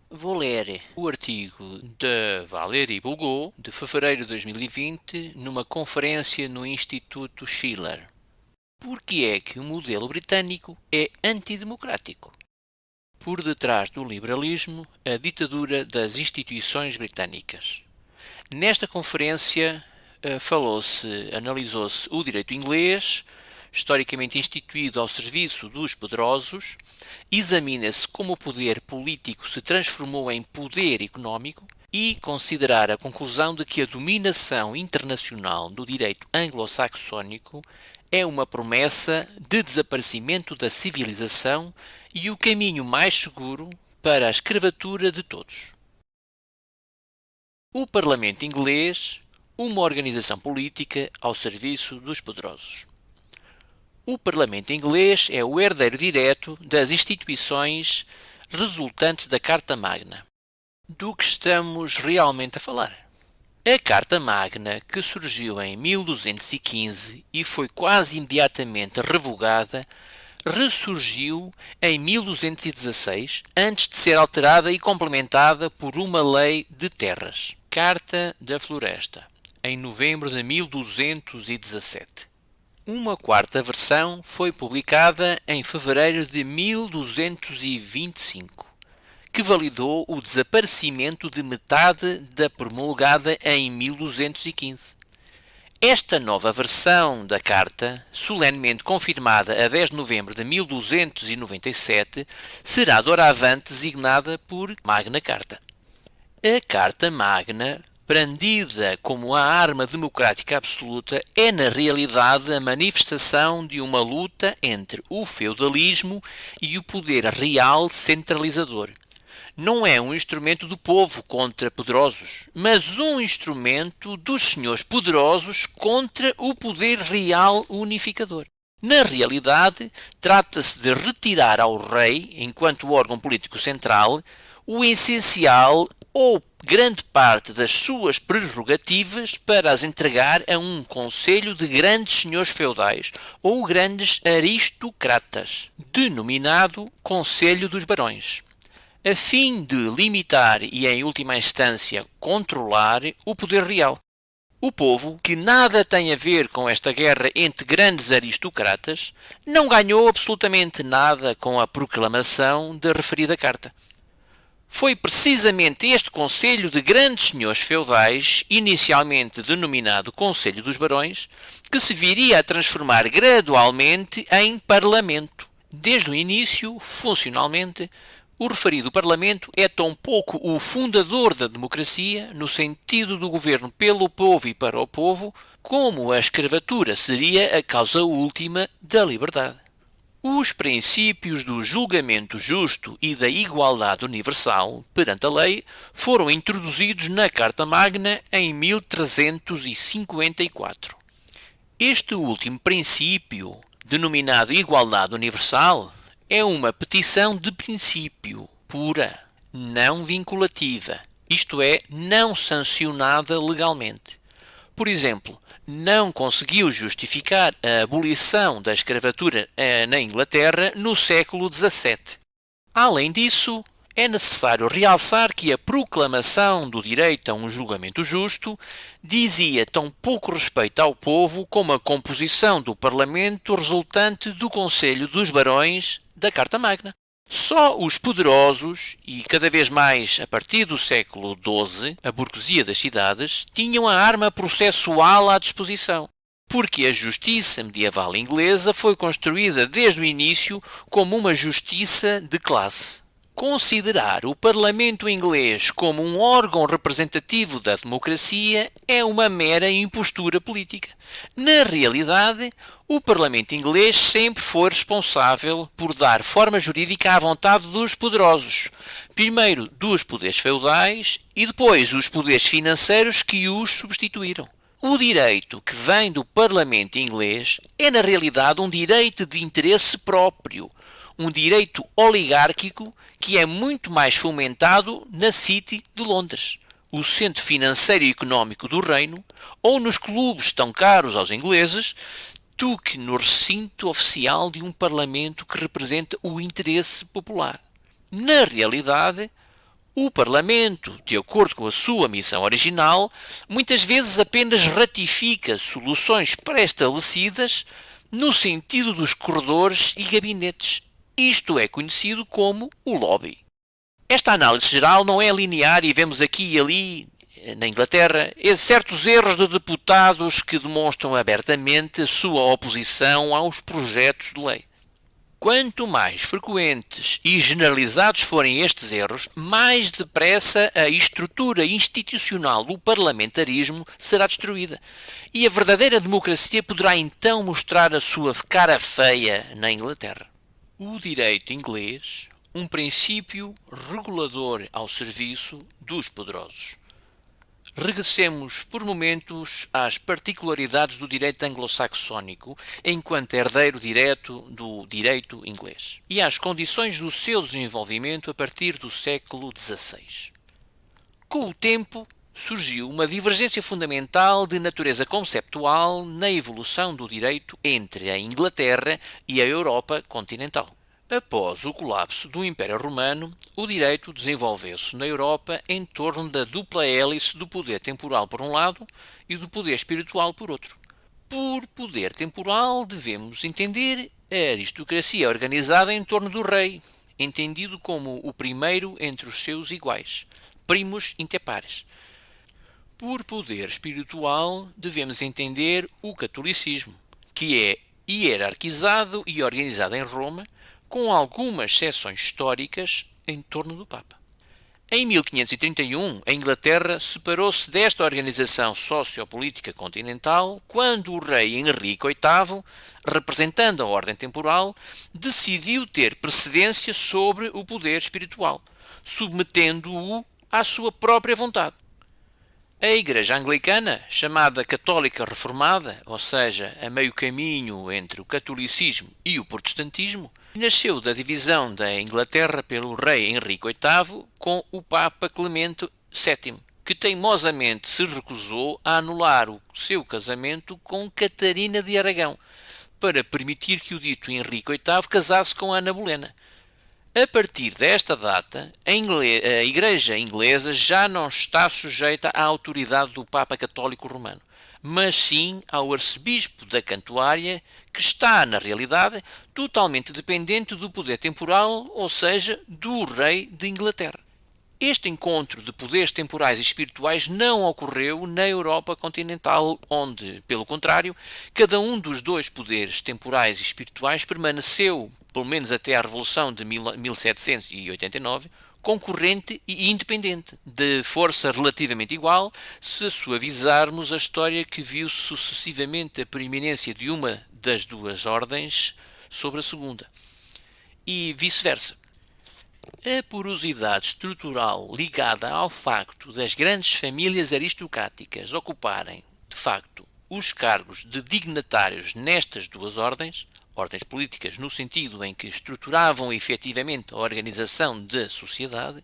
Vou ler o artigo de Valérie Bulgot, de fevereiro de 2020, numa conferência no Instituto Schiller. Por que é que o modelo britânico é antidemocrático? Por detrás do liberalismo, a ditadura das instituições britânicas. Nesta conferência analisou-se o direito inglês, historicamente instituído ao serviço dos poderosos, examina-se como o poder político se transformou em poder económico e considerar a conclusão de que a dominação internacional do direito anglo-saxónico é uma promessa de desaparecimento da civilização e o caminho mais seguro para a escravatura de todos. O Parlamento inglês, uma organização política ao serviço dos poderosos. O Parlamento inglês é o herdeiro direto das instituições resultantes da Carta Magna. Do que estamos realmente a falar? A Carta Magna, que surgiu em 1215 e foi quase imediatamente revogada, ressurgiu em 1216, antes de ser alterada e complementada por uma lei de terras, Carta da Floresta, em novembro de 1217. Uma quarta versão foi publicada em fevereiro de 1225, que validou o desaparecimento de metade da promulgada em 1215. Esta nova versão da Carta, solenemente confirmada a 10 de novembro de 1297, será doravante designada por Magna Carta. A Carta Magna, brandida como a arma democrática absoluta, é na realidade a manifestação de uma luta entre o feudalismo e o poder real centralizador. Não é um instrumento do povo contra poderosos, mas um instrumento dos senhores poderosos contra o poder real unificador. Na realidade, trata-se de retirar ao rei, enquanto órgão político central, o essencial ou grande parte das suas prerrogativas para as entregar a um conselho de grandes senhores feudais ou grandes aristocratas, denominado Conselho dos Barões, a fim de limitar e, em última instância, controlar o poder real. O povo, que nada tem a ver com esta guerra entre grandes aristocratas, não ganhou absolutamente nada com a proclamação da referida carta. Foi precisamente este Conselho de Grandes Senhores Feudais, inicialmente denominado Conselho dos Barões, que se viria a transformar gradualmente em Parlamento. Desde o início, funcionalmente, o referido Parlamento é tão pouco o fundador da democracia, no sentido do governo pelo povo e para o povo, como a escravatura seria a causa última da liberdade. Os princípios do julgamento justo e da igualdade universal perante a lei foram introduzidos na Carta Magna em 1354. Este último princípio, denominado igualdade universal, é uma petição de princípio pura, não vinculativa, isto é, não sancionada legalmente. Por exemplo, não conseguiu justificar a abolição da escravatura na Inglaterra no século XVII. Além disso, é necessário realçar que a proclamação do direito a um julgamento justo dizia tão pouco respeito ao povo como a composição do Parlamento resultante do Conselho dos Barões da Carta Magna. Só os poderosos, e cada vez mais a partir do século XII, a burguesia das cidades, tinham a arma processual à disposição, porque a justiça medieval inglesa foi construída desde o início como uma justiça de classe. Considerar o Parlamento inglês como um órgão representativo da democracia é uma mera impostura política. Na realidade, o Parlamento inglês sempre foi responsável por dar forma jurídica à vontade dos poderosos, primeiro dos poderes feudais e depois os poderes financeiros que os substituíram. O direito que vem do Parlamento inglês é, na realidade, um direito de interesse próprio, um direito oligárquico que é muito mais fomentado na City de Londres, o centro financeiro e económico do reino, ou nos clubes tão caros aos ingleses, do que no recinto oficial de um parlamento que representa o interesse popular. Na realidade, O Parlamento, de acordo com a sua missão original, muitas vezes apenas ratifica soluções pré-estabelecidas no sentido dos corredores e gabinetes. Isto é conhecido como o lobby. Esta análise geral não é linear e vemos aqui e ali, na Inglaterra, certos erros de deputados que demonstram abertamente a sua oposição aos projetos de lei. Quanto mais frequentes e generalizados forem estes erros, mais depressa a estrutura institucional do parlamentarismo será destruída e a verdadeira democracia poderá então mostrar a sua cara feia na Inglaterra. O direito inglês, um princípio regulador ao serviço dos poderosos. Regressemos por momentos às particularidades do direito anglo-saxónico enquanto herdeiro direto do direito inglês e às condições do seu desenvolvimento a partir do século XVI. Com o tempo, surgiu uma divergência fundamental de natureza conceptual na evolução do direito entre a Inglaterra e a Europa continental. Após o colapso do Império Romano, o direito desenvolveu-se na Europa em torno da dupla hélice do poder temporal por um lado e do poder espiritual por outro. Por poder temporal devemos entender a aristocracia organizada em torno do rei, entendido como o primeiro entre os seus iguais, primus inter pares. Por poder espiritual devemos entender o catolicismo, que é hierarquizado e organizado em Roma, com algumas seções históricas em torno do Papa. Em 1531, a Inglaterra separou-se desta organização sociopolítica continental quando o rei Henrique VIII, representando a ordem temporal, decidiu ter precedência sobre o poder espiritual, submetendo-o à sua própria vontade. A Igreja Anglicana, chamada Católica Reformada, ou seja, a meio caminho entre o catolicismo e o protestantismo, nasceu da divisão da Inglaterra pelo rei Henrique VIII com o Papa Clemente VII, que teimosamente se recusou a anular o seu casamento com Catarina de Aragão, para permitir que o dito Henrique VIII casasse com Ana Bolena. A partir desta data, a Igreja inglesa já não está sujeita à autoridade do Papa Católico Romano, mas sim ao arcebispo da Cantuária, que está, na realidade, totalmente dependente do poder temporal, ou seja, do rei de Inglaterra. Este encontro de poderes temporais e espirituais não ocorreu na Europa continental, onde, pelo contrário, cada um dos dois poderes temporais e espirituais permaneceu, pelo menos até à Revolução de 1789, concorrente e independente, de força relativamente igual, se suavizarmos a história que viu sucessivamente a preeminência de uma das duas ordens sobre a segunda, e vice-versa. A porosidade estrutural ligada ao facto das grandes famílias aristocráticas ocuparem, de facto, os cargos de dignatários nestas duas ordens políticas no sentido em que estruturavam efetivamente a organização da sociedade,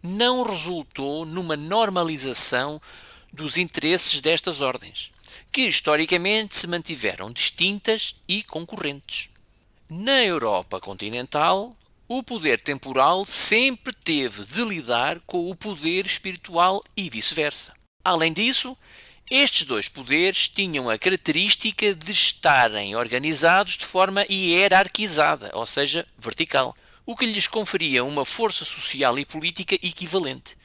não resultou numa normalização dos interesses destas ordens, que historicamente se mantiveram distintas e concorrentes. Na Europa continental, o poder temporal sempre teve de lidar com o poder espiritual e vice-versa. Além disso, estes dois poderes tinham a característica de estarem organizados de forma hierarquizada, ou seja, vertical, o que lhes conferia uma força social e política equivalente.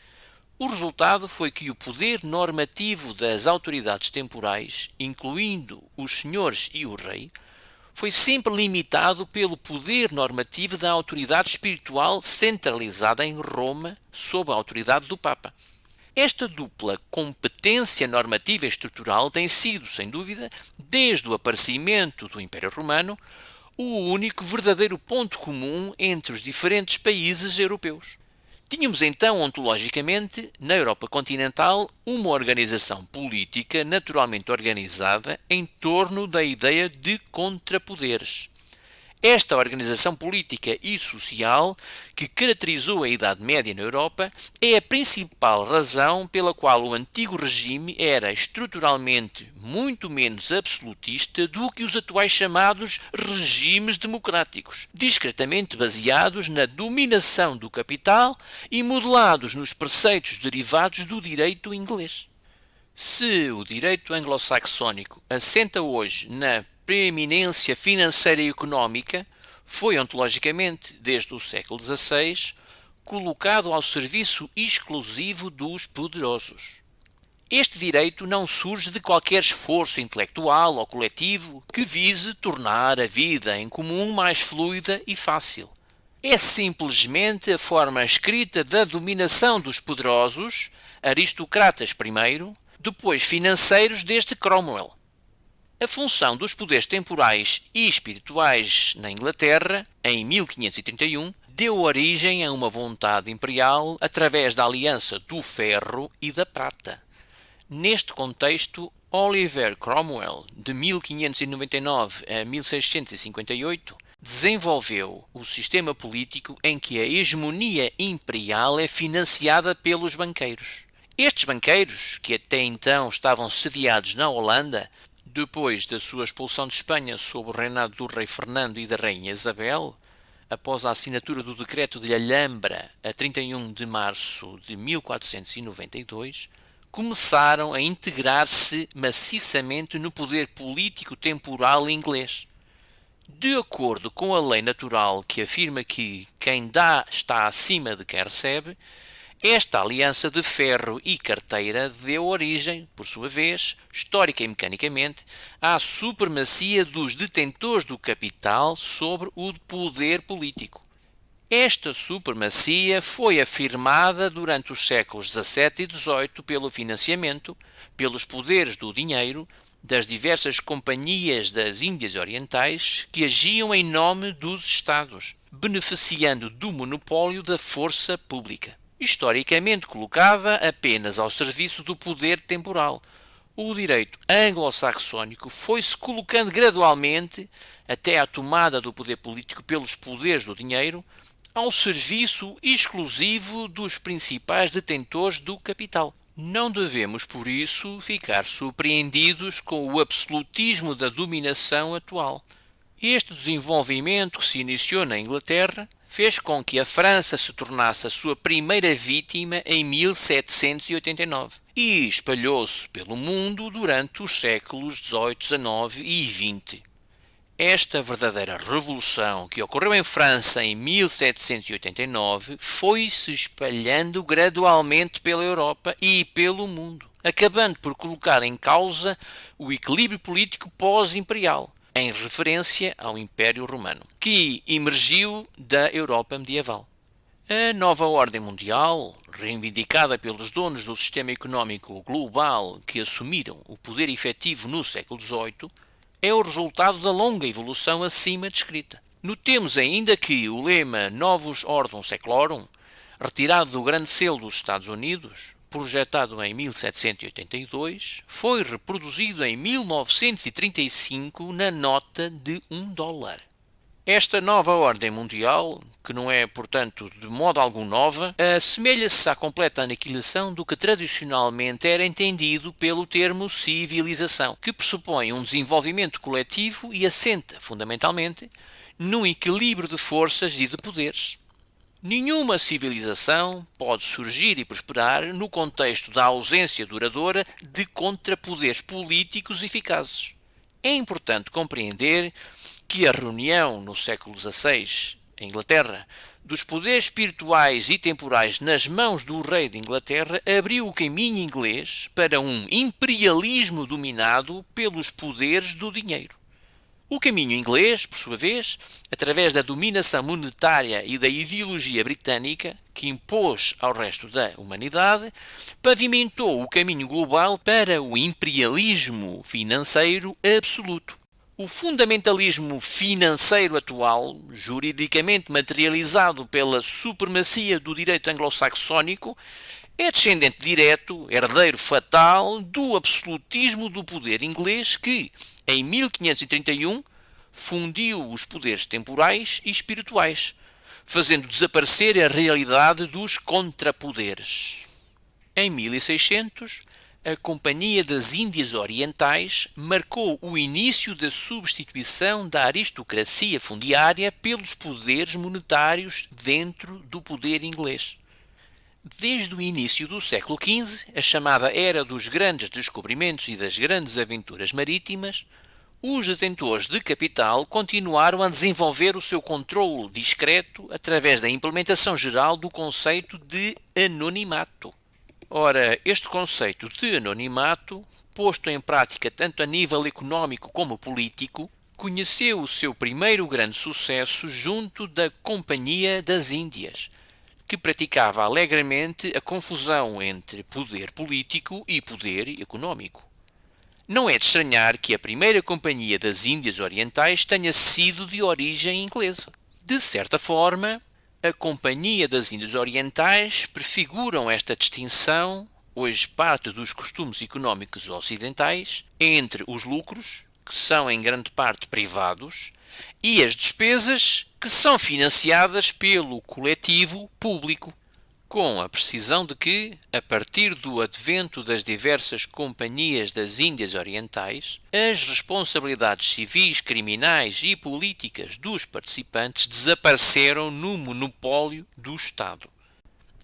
O resultado foi que o poder normativo das autoridades temporais, incluindo os senhores e o rei, foi sempre limitado pelo poder normativo da autoridade espiritual centralizada em Roma sob a autoridade do Papa. Esta dupla competência normativa e estrutural tem sido, sem dúvida, desde o aparecimento do Império Romano, o único verdadeiro ponto comum entre os diferentes países europeus. Tínhamos então, ontologicamente, na Europa continental, uma organização política naturalmente organizada em torno da ideia de contrapoderes. Esta organização política e social que caracterizou a Idade Média na Europa é a principal razão pela qual o antigo regime era estruturalmente muito menos absolutista do que os atuais chamados regimes democráticos, discretamente baseados na dominação do capital e modelados nos preceitos derivados do direito inglês. Se o direito anglo-saxónico assenta hoje na preeminência financeira e económica, foi ontologicamente, desde o século XVI, colocado ao serviço exclusivo dos poderosos. Este direito não surge de qualquer esforço intelectual ou coletivo que vise tornar a vida em comum mais fluida e fácil. É simplesmente a forma escrita da dominação dos poderosos, aristocratas primeiro, depois financeiros desde Cromwell. A função dos poderes temporais e espirituais na Inglaterra, em 1531, deu origem a uma vontade imperial através da aliança do ferro e da prata. Neste contexto, Oliver Cromwell, de 1599 a 1658, desenvolveu o sistema político em que a hegemonia imperial é financiada pelos banqueiros. Estes banqueiros, que até então estavam sediados na Holanda, depois da sua expulsão de Espanha sob o reinado do rei Fernando e da rainha Isabel, após a assinatura do decreto de Alhambra a 31 de março de 1492, começaram a integrar-se maciçamente no poder político temporal inglês. De acordo com a lei natural que afirma que quem dá está acima de quem recebe, esta aliança de ferro e carteira deu origem, por sua vez, histórica e mecanicamente, à supremacia dos detentores do capital sobre o poder político. Esta supremacia foi afirmada durante os séculos XVII e XVIII pelo financiamento, pelos poderes do dinheiro, das diversas companhias das Índias Orientais que agiam em nome dos Estados, beneficiando do monopólio da força pública, historicamente colocada apenas ao serviço do poder temporal. O direito anglo-saxónico foi-se colocando gradualmente, até à tomada do poder político pelos poderes do dinheiro, ao serviço exclusivo dos principais detentores do capital. Não devemos, por isso, ficar surpreendidos com o absolutismo da dominação atual. Este desenvolvimento que se iniciou na Inglaterra fez com que a França se tornasse a sua primeira vítima em 1789 e espalhou-se pelo mundo durante os séculos XVIII, XIX e XX. Esta verdadeira revolução que ocorreu em França em 1789 foi-se espalhando gradualmente pela Europa e pelo mundo, acabando por colocar em causa o equilíbrio político pós-imperial, em referência ao Império Romano, que emergiu da Europa medieval. A nova ordem mundial, reivindicada pelos donos do sistema económico global que assumiram o poder efetivo no século XVIII, é o resultado da longa evolução acima descrita. Notemos ainda que o lema Novus Ordem Seclorum, retirado do Grande Selo dos Estados Unidos, projetado em 1782, foi reproduzido em 1935 na nota de $1. Esta nova ordem mundial, que não é, portanto, de modo algum nova, assemelha-se à completa aniquilação do que tradicionalmente era entendido pelo termo civilização, que pressupõe um desenvolvimento coletivo e assenta, fundamentalmente, num equilíbrio de forças e de poderes. Nenhuma civilização pode surgir e prosperar no contexto da ausência duradoura de contrapoderes políticos eficazes. É importante compreender que a reunião no século XVI, em Inglaterra, dos poderes espirituais e temporais nas mãos do rei de Inglaterra abriu o caminho inglês para um imperialismo dominado pelos poderes do dinheiro. O caminho inglês, por sua vez, através da dominação monetária e da ideologia britânica, que impôs ao resto da humanidade, pavimentou o caminho global para o imperialismo financeiro absoluto. O fundamentalismo financeiro atual, juridicamente materializado pela supremacia do direito anglo-saxónico, é descendente direto, herdeiro fatal, do absolutismo do poder inglês que, em 1531, fundiu os poderes temporais e espirituais, fazendo desaparecer a realidade dos contrapoderes. Em 1600, a Companhia das Índias Orientais marcou o início da substituição da aristocracia fundiária pelos poderes monetários dentro do poder inglês. Desde o início do século XV, a chamada Era dos Grandes Descobrimentos e das Grandes Aventuras Marítimas, os detentores de capital continuaram a desenvolver o seu controlo discreto através da implementação geral do conceito de anonimato. Ora, este conceito de anonimato, posto em prática tanto a nível económico como político, conheceu o seu primeiro grande sucesso junto da Companhia das Índias, que praticava alegremente a confusão entre poder político e poder económico. Não é de estranhar que a primeira Companhia das Índias Orientais tenha sido de origem inglesa. De certa forma, a Companhia das Índias Orientais prefiguram esta distinção, hoje parte dos costumes económicos ocidentais, entre os lucros, que são em grande parte privados, e as despesas, que são financiadas pelo coletivo público, com a precisão de que, a partir do advento das diversas companhias das Índias Orientais, as responsabilidades civis, criminais e políticas dos participantes desapareceram no monopólio do Estado.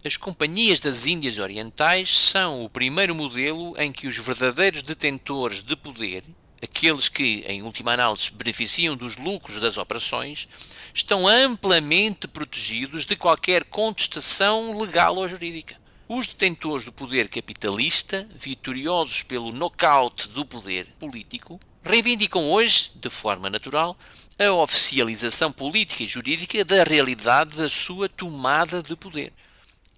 As companhias das Índias Orientais são o primeiro modelo em que os verdadeiros detentores de poder, aqueles que, em última análise, beneficiam dos lucros das operações, estão amplamente protegidos de qualquer contestação legal ou jurídica. Os detentores do poder capitalista, vitoriosos pelo nocaute do poder político, reivindicam hoje, de forma natural, a oficialização política e jurídica da realidade da sua tomada de poder.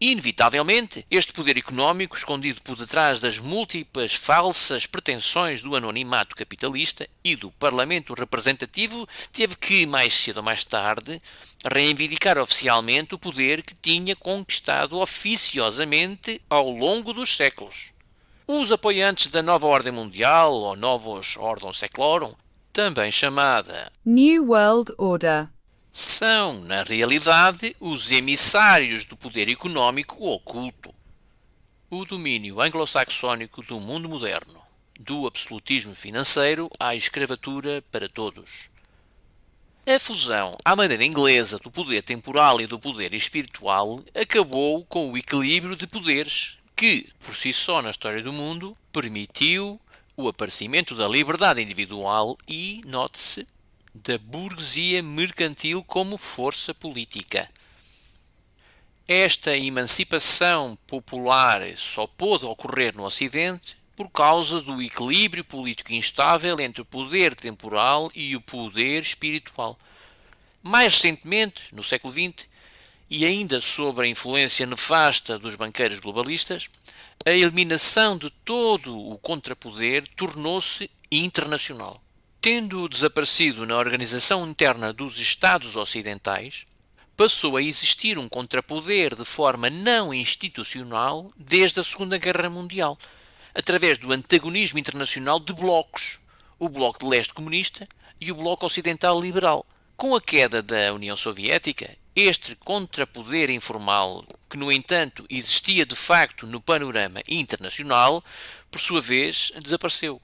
Inevitavelmente, este poder económico, escondido por detrás das múltiplas falsas pretensões do anonimato capitalista e do Parlamento representativo, teve que, mais cedo ou mais tarde, reivindicar oficialmente o poder que tinha conquistado oficiosamente ao longo dos séculos. Os apoiantes da nova ordem mundial, ou Novus Ordem Seclorum, também chamada New World Order, são, na realidade, os emissários do poder económico oculto. O domínio anglo-saxónico do mundo moderno, do absolutismo financeiro à escravatura para todos. A fusão à maneira inglesa do poder temporal e do poder espiritual acabou com o equilíbrio de poderes que, por si só na história do mundo, permitiu o aparecimento da liberdade individual e, note-se, da burguesia mercantil como força política. Esta emancipação popular só pôde ocorrer no Ocidente por causa do equilíbrio político instável entre o poder temporal e o poder espiritual. Mais recentemente, no século XX, e ainda sob a influência nefasta dos banqueiros globalistas, a eliminação de todo o contrapoder tornou-se internacional. Tendo desaparecido na organização interna dos Estados ocidentais, passou a existir um contrapoder de forma não institucional desde a Segunda Guerra Mundial, através do antagonismo internacional de blocos, o Bloco de Leste comunista e o Bloco Ocidental liberal. Com a queda da União Soviética, este contrapoder informal, que no entanto existia de facto no panorama internacional, por sua vez desapareceu,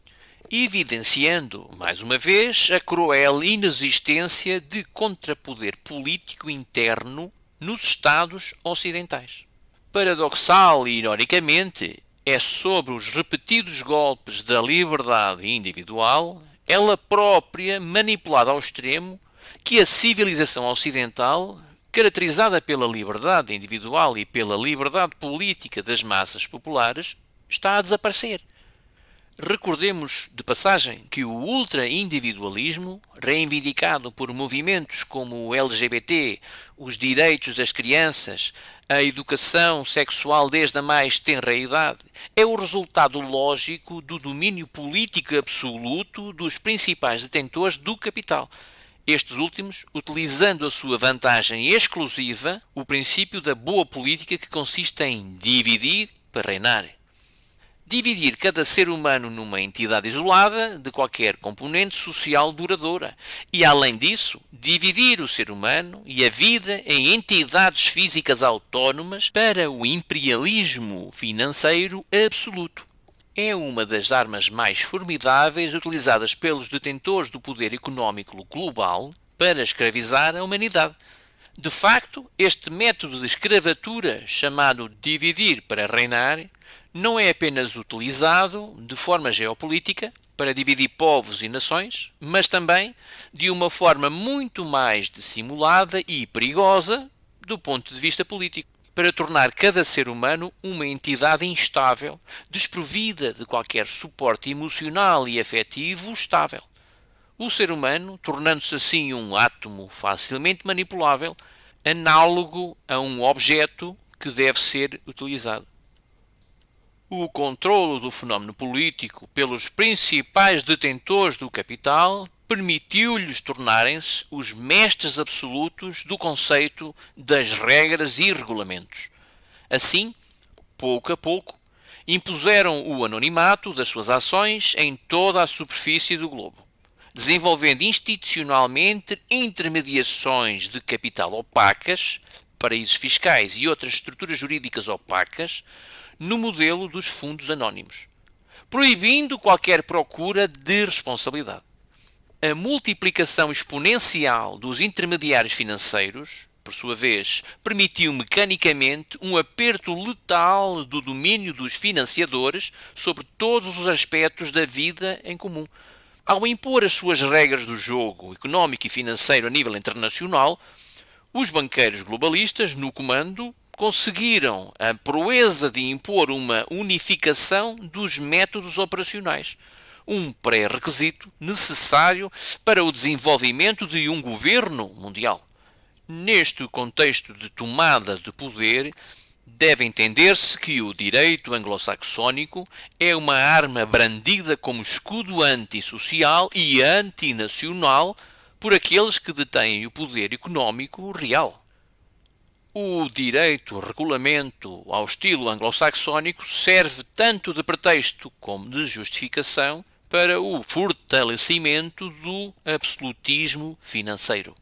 evidenciando, mais uma vez, a cruel inexistência de contrapoder político interno nos Estados ocidentais. Paradoxal e ironicamente, é sobre os repetidos golpes da liberdade individual, ela própria manipulada ao extremo, que a civilização ocidental, caracterizada pela liberdade individual e pela liberdade política das massas populares, está a desaparecer. Recordemos, de passagem, que o ultra-individualismo, reivindicado por movimentos como o LGBT, os direitos das crianças, a educação sexual desde a mais tenra idade, é o resultado lógico do domínio político absoluto dos principais detentores do capital. Estes últimos, utilizando a sua vantagem exclusiva, o princípio da boa política que consiste em dividir para reinar. dividir cada ser humano numa entidade isolada de qualquer componente social duradoura e, além disso, dividir o ser humano e a vida em entidades físicas autónomas para o imperialismo financeiro absoluto. É uma das armas mais formidáveis utilizadas pelos detentores do poder económico global para escravizar a humanidade. De facto, este método de escravatura, chamado dividir para reinar, não é apenas utilizado de forma geopolítica para dividir povos e nações, mas também de uma forma muito mais dissimulada e perigosa do ponto de vista político, para tornar cada ser humano uma entidade instável, desprovida de qualquer suporte emocional e afetivo estável. O ser humano tornando-se assim um átomo facilmente manipulável, análogo a um objeto que deve ser utilizado. O controlo do fenómeno político pelos principais detentores do capital permitiu-lhes tornarem-se os mestres absolutos do conceito das regras e regulamentos. Assim, pouco a pouco, impuseram o anonimato das suas ações em toda a superfície do globo, desenvolvendo institucionalmente intermediações de capital opacas, paraísos fiscais e outras estruturas jurídicas opacas, no modelo dos fundos anónimos, proibindo qualquer procura de responsabilidade. A multiplicação exponencial dos intermediários financeiros, por sua vez, permitiu mecanicamente um aperto letal do domínio dos financiadores sobre todos os aspectos da vida em comum. Ao impor as suas regras do jogo económico e financeiro a nível internacional, os banqueiros globalistas, no comando, conseguiram a proeza de impor uma unificação dos métodos operacionais, um pré-requisito necessário para o desenvolvimento de um governo mundial. Neste contexto de tomada de poder, deve entender-se que o direito anglo-saxónico é uma arma brandida como escudo antissocial e antinacional por aqueles que detêm o poder económico real. O direito regulamento ao estilo anglo-saxónico serve tanto de pretexto como de justificação para o fortalecimento do absolutismo financeiro.